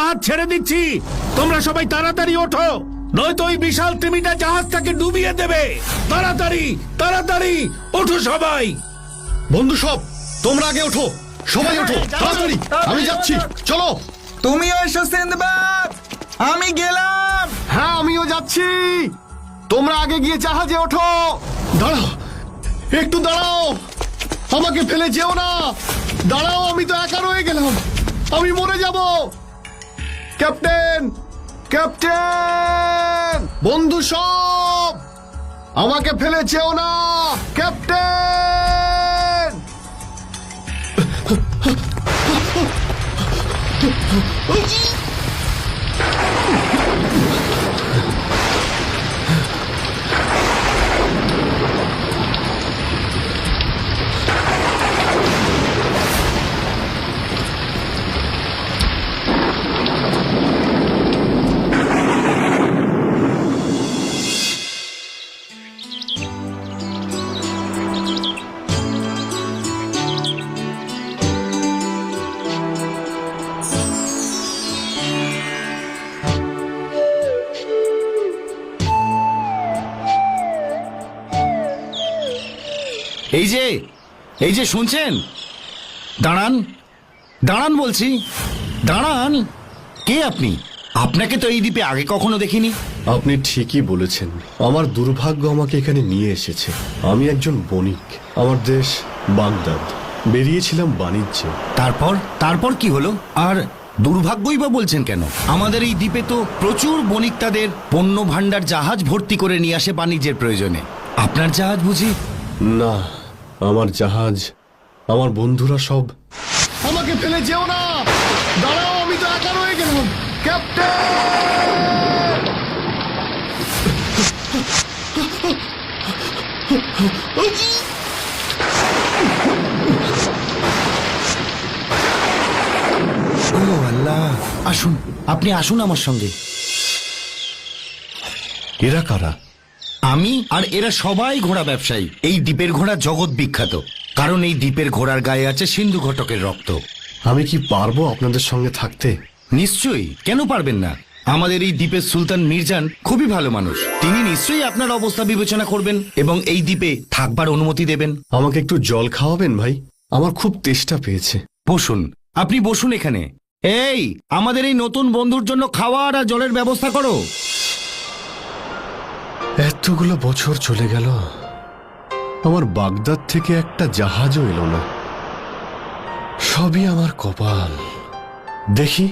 জাহাজ ছেড়ে দিচ্ছি। তোমরা সবাই তাড়াতাড়ি ওঠো, নয়তো ওই বিশাল তিমিটা জাহাজটাকে ডুবিয়ে দেবে। তাড়াতাড়ি তাড়াতাড়ি ওঠো সবাই। বন্ধু সব, তোমরা আগে ওঠো, সবাই ওঠো তাড়াতাড়ি, আমি যাচ্ছি, চলো। তুমিও এসো সিন্দবাদ, আমি গেলাম। হ্যাঁ, আমিও যাচ্ছি। তোমরা আগে গিয়ে জাহাজে ওঠো। দাঁড়াও, একটু দাঁড়াও, আমাকে ফেলে যেও না। দাঁড়াও, আমি তো একা রয়ে গেলাম, আমি মরে যাব। ক্যাপ্টেন, ক্যাপ্টেন, বন্ধু সব, আমাকে ফেলে যেও না। ক্যাপ্টেন, এই যে শুনছেন, দাঁড়ান দাঁড়ান বলছি, দাঁড়ান। কে আপনি? আপনাকে তো এই দ্বীপে আগে কখনো দেখিনি। আপনি ঠিকই বলেছেন, আমার দুর্ভাগ্য আমাকে এখানে নিয়ে এসেছে। আমি একজন বণিক, আমার দেশ বাগদাদ, বেরিয়েছিলাম বাণিজ্যে। তারপর কি হলো? আর দুর্ভাগ্যই বা বলছেন কেন? আমাদের এই দ্বীপে তো প্রচুর বণিক তাদের পণ্য ভাণ্ডার জাহাজ ভর্তি করে নিয়ে আসে বাণিজ্যের প্রয়োজনে। আপনার জাহাজ বুঝি? না, আমার জাহাজ, আমার বন্ধুরা সব। আমাকে ফেলে যেও না, দাঁড়াও, আমি তো একা রয়ে গেলাম। ক্যাপ্টেন, ও আল্লাহ, আসুন, আপনি আসুন আমার সঙ্গে। এরা কারা? আমি আর এরা সবাই ঘোড়া ব্যবসায়ী। এই দ্বীপের ঘোড়া জগৎ বিখ্যাত, কারণ এই দ্বীপের ঘোড়ার গায়ে আছে সিন্ধু ঘটকের রক্ত। আমি কি পারবো আপনাদের সঙ্গে থাকতে? নিশ্চয়ই, কেন পারবেন না? আমাদের এই দ্বীপের সুলতান মির্জান খুবই ভালো মানুষ। তিনি নিশ্চয়ই আপনার অবস্থা বিবেচনা করবেন এবং এই দ্বীপে থাকবার অনুমতি দেবেন। আমাকে একটু জল খাওয়াবেন ভাই, আমার খুব তেষ্টা পেয়েছে। বসুন, আপনি বসুন এখানে। এই, আমাদের এই নতুন বন্ধুর জন্য খাওয়ার আর জলের ব্যবস্থা করো। এতগুলো বছর চলে গেল, আমার বাগদাদ থেকে একটা জাহাজও এলো না। সবই আমার কপাল। দেখি